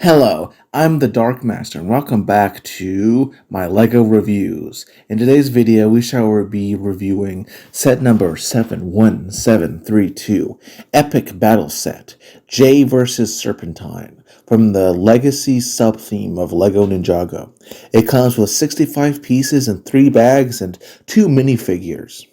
Hello, I'm the Dark Master, and welcome back to my LEGO reviews. In today's video, we shall be reviewing set number 71732, Epic Battle Set, Jay vs. Serpentine, from the Legacy sub-theme of LEGO Ninjago. It comes with 65 pieces in 3 bags and 2 minifigures.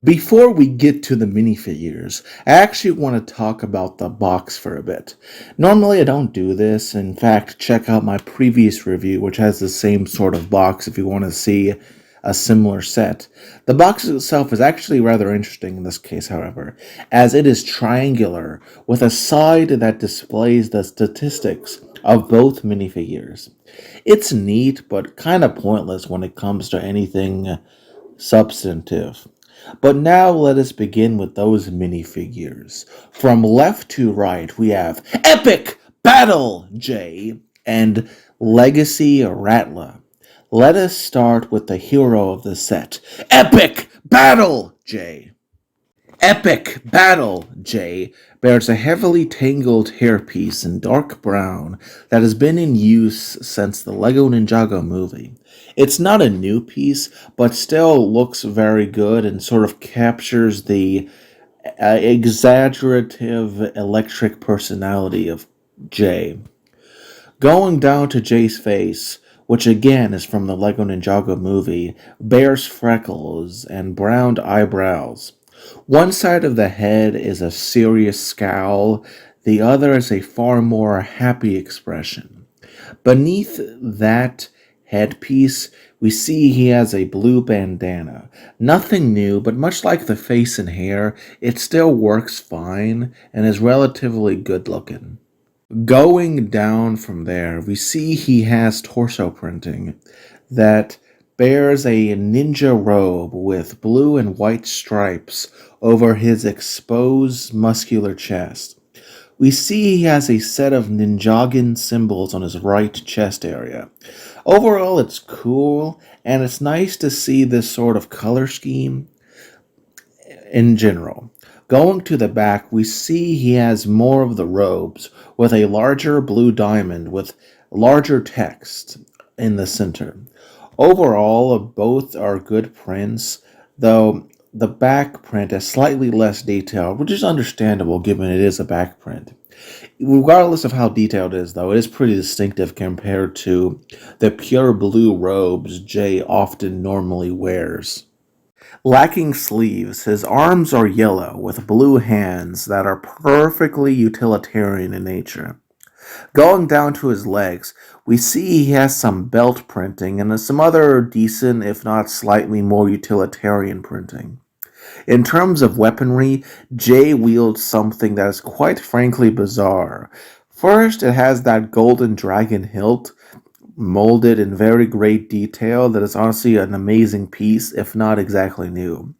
Before we get to the minifigures, I actually want to talk about the box for a bit. Normally I don't do this. In fact, check out my previous review, which has the same sort of box if you want to see a similar set. The box itself is actually rather interesting in this case, however, as it is triangular with a side that displays the statistics of both minifigures. It's neat, but kind of pointless when it comes to anything substantive. But now let us begin with those minifigures. From left to right, we have Epic Battle Jay and Legacy Rattler. Let us start with the hero of the set, Epic Battle Jay. Epic Battle Jay bears a heavily tangled hairpiece in dark brown that has been in use since the LEGO Ninjago movie. It's not a new piece, but still looks very good and sort of captures the exaggerative electric personality of Jay. Going down to Jay's face, which again is from the LEGO Ninjago movie, bears freckles and browned eyebrows. One side of the head is a serious scowl, the other is a far more happy expression. Beneath that headpiece, we see he has a blue bandana. Nothing new, but much like the face and hair, it still works fine and is relatively good looking. Going down from there, we see he has torso printing that bears a ninja robe with blue and white stripes over his exposed muscular chest. We see he has a set of Ninjagan symbols on his right chest area. Overall, it's cool, and it's nice to see this sort of color scheme in general. Going to the back, we see he has more of the robes with a larger blue diamond with larger text in the center. Overall, both are good prints, though the back print is slightly less detailed, which is understandable given it is a back print. Regardless of how detailed it is, though, it is pretty distinctive compared to the pure blue robes Jay often normally wears. Lacking sleeves, his arms are yellow with blue hands that are perfectly utilitarian in nature. Going down to his legs, we see he has some belt printing and some other decent, if not slightly more utilitarian printing. In terms of weaponry, Jay wields something that is quite frankly bizarre. First, it has that golden dragon hilt, molded in very great detail, that is honestly an amazing piece, if not exactly new.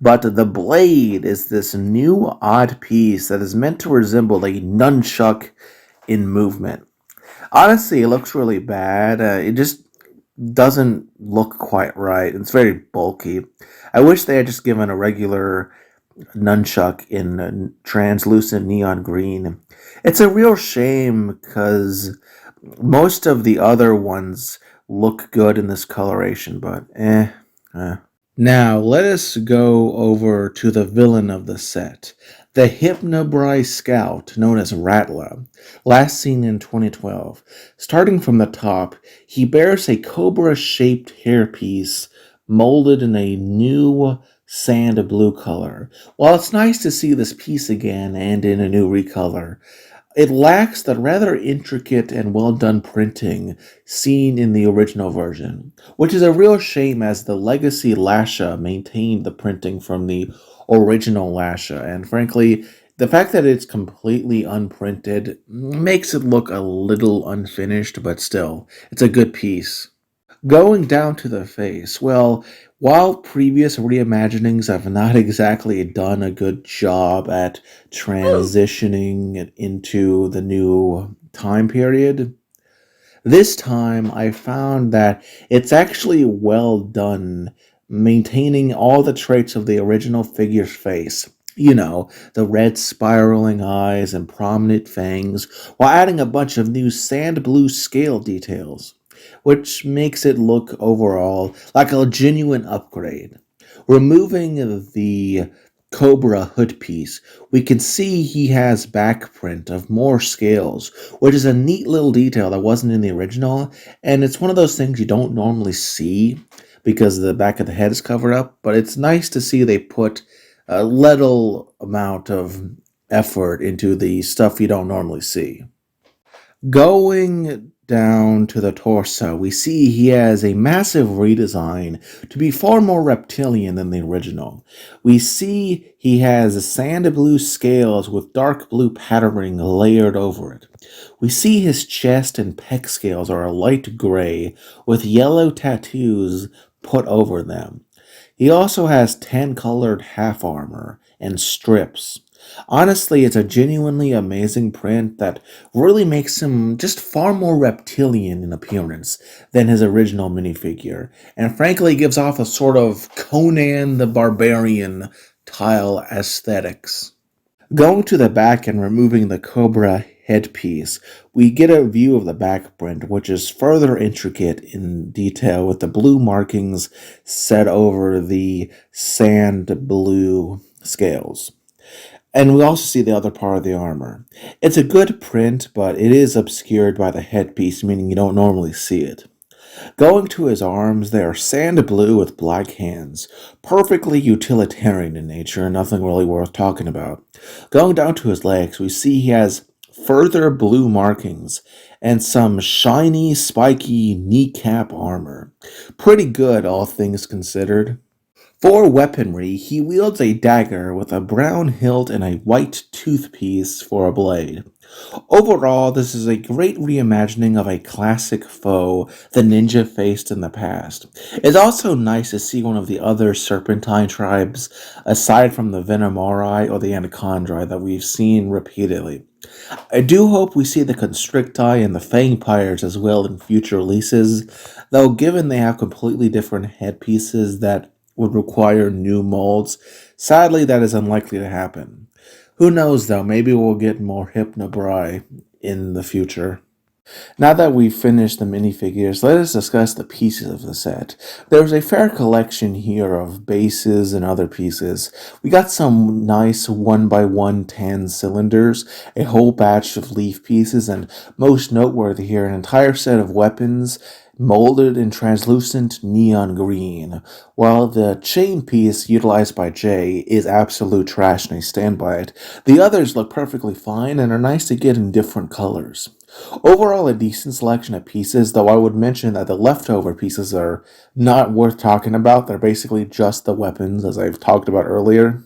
But the blade is this new odd piece that is meant to resemble a nunchuck in movement. Honestly, it looks really bad. It just doesn't look quite right. It's very bulky. I wish they had just given a regular nunchuck in translucent neon green. It's a real shame because most of the other ones look good in this coloration, but Now, let us go over to the villain of the set, the Hypnobrai Scout known as Rattler, last seen in 2012. Starting from the top, he bears a cobra-shaped hairpiece molded in a new sand blue color. While it's nice to see this piece again and in a new recolor, It lacks the rather intricate and well done printing seen in the original version, which is a real shame as the Legacy Lasha maintained the printing from the original Lasha, and frankly, the fact that it's completely unprinted makes it look a little unfinished, but still, it's a good piece. Going down to the face, well, while previous reimaginings have not exactly done a good job at transitioning it into the new time period, this time I found that it's actually well done, maintaining all the traits of the original figure's face. You know, the red spiraling eyes and prominent fangs, while adding a bunch of new sand blue scale details, which makes it look overall like a genuine upgrade. Removing the Cobra hood piece, we can see he has backprint of more scales, which is a neat little detail that wasn't in the original, and it's one of those things you don't normally see because the back of the head is covered up, but it's nice to see they put a little amount of effort into the stuff you don't normally see. Going down to the torso, we see he has a massive redesign to be far more reptilian than the original. We see he has sand blue scales with dark blue patterning layered over it. We see his chest and pec scales are a light gray with yellow tattoos put over them. He also has tan colored half armor and strips. Honestly, it's a genuinely amazing print that really makes him just far more reptilian in appearance than his original minifigure, and frankly gives off a sort of Conan the Barbarian tile aesthetics. Going to the back and removing the Cobra headpiece, we get a view of the back print, which is further intricate in detail with the blue markings set over the sand blue scales. And we also see the other part of the armor. It's a good print, but it is obscured by the headpiece, meaning you don't normally see it. Going to his arms, they are sand blue with black hands, perfectly utilitarian in nature, nothing really worth talking about. Going down to his legs, we see he has further blue markings and some shiny, spiky kneecap armor. Pretty good, all things considered. For weaponry, he wields a dagger with a brown hilt and a white toothpiece for a blade. Overall, this is a great reimagining of a classic foe the ninja faced in the past. It's also nice to see one of the other Serpentine tribes, aside from the Venomori or the Anaconda that we've seen repeatedly. I do hope we see the Constricti and the Fangpires as well in future releases, though given they have completely different headpieces that would require new molds, sadly that is unlikely to happen. Who knows though, maybe we'll get more Hypnobrai in the future. Now that we've finished the minifigures, let us discuss the pieces of the set. There's a fair collection here of bases and other pieces. We got some nice 1x1 tan cylinders, a whole batch of leaf pieces, and most noteworthy here, an entire set of weapons molded in translucent neon green, while the chain piece utilized by Jay is absolute trash and I stand by it. The others look perfectly fine and are nice to get in different colors. Overall, a decent selection of pieces, though I would mention that the leftover pieces are not worth talking about. They're basically just the weapons, as I've talked about earlier.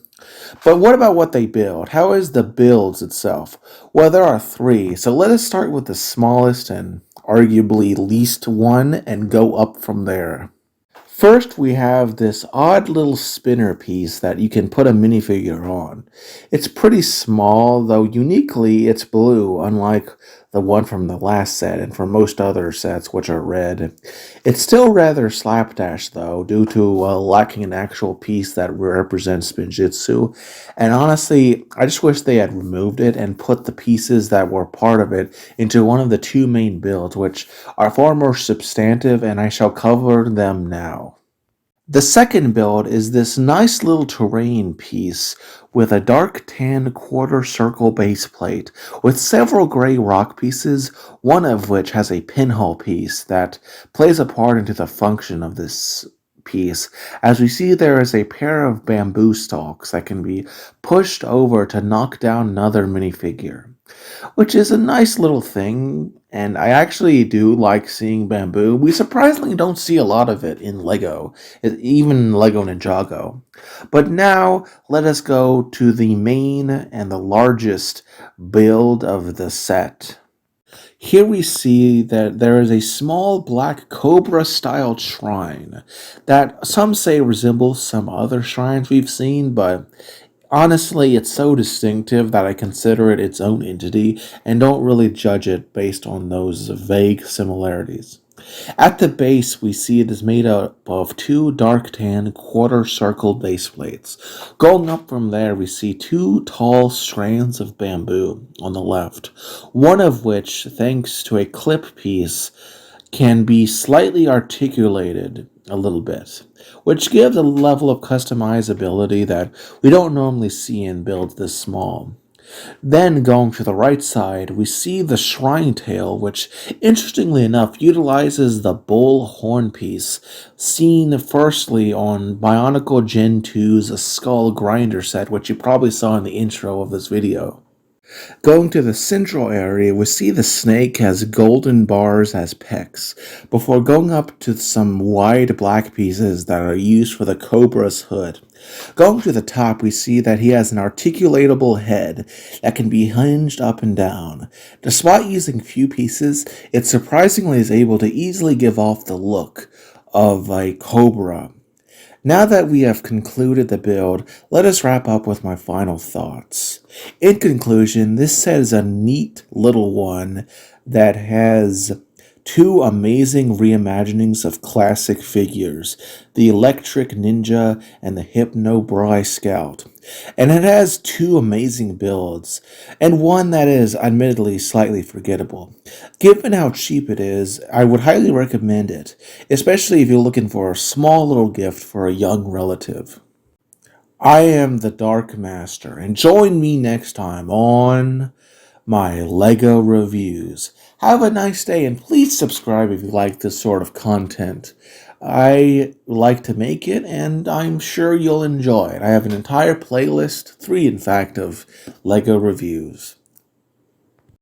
But what about what they build? How is the builds itself? Well, there are three, so let us start with the smallest and arguably least one and go up from there. First, we have this odd little spinner piece that you can put a minifigure on. It's pretty small, though uniquely it's blue, unlike the one from the last set and from most other sets, which are red. It's still rather slapdash, though, due to lacking an actual piece that represents Spinjitzu. And honestly, I just wish they had removed it and put the pieces that were part of it into one of the two main builds, which are far more substantive, and I shall cover them now. The second build is this nice little terrain piece with a dark tan quarter circle base plate with several gray rock pieces, one of which has a pinhole piece that plays a part into the function of this piece. As we see, there is a pair of bamboo stalks that can be pushed over to knock down another minifigure. which is a nice little thing. And I actually do like seeing bamboo. We surprisingly don't see a lot of it in Lego, even Lego Ninjago. But now let us go to the main and the largest build of the set. Here we see that there is a small black cobra style shrine that some say resembles some other shrines we've seen, but honestly, it's so distinctive that I consider it its own entity and don't really judge it based on those vague similarities. At the base, we see it is made up of two dark tan quarter circle base plates. Going up from there, we see two tall strands of bamboo on the left, one of which, thanks to a clip piece, can be slightly articulated a little bit, which gives a level of customizability that we don't normally see in builds this small. Then, going to the right side, we see the shrine tail, which, interestingly enough, utilizes the bull horn piece seen firstly on Bionicle Gen 2's Skull Grinder set, which you probably saw in the intro of this video. Going to the central area, we see the snake has golden bars as pecs, before going up to some wide black pieces that are used for the cobra's hood. Going to the top, we see that he has an articulatable head that can be hinged up and down. Despite using few pieces, it surprisingly is able to easily give off the look of a cobra. Now that we have concluded the build, let us wrap up with my final thoughts. In conclusion, this set is a neat little one that has two amazing reimaginings of classic figures, the Electric Ninja and the Hypno Bry Scout. And it has two amazing builds, and one that is admittedly slightly forgettable. Given how cheap it is, I would highly recommend it, especially if you're looking for a small little gift for a young relative. I am the Dark Master, and join me next time on my Lego reviews. Have a nice day, and please subscribe if you like this sort of content. I like to make it, and I'm sure you'll enjoy it. I have an entire playlist, 3 in fact, of Lego reviews.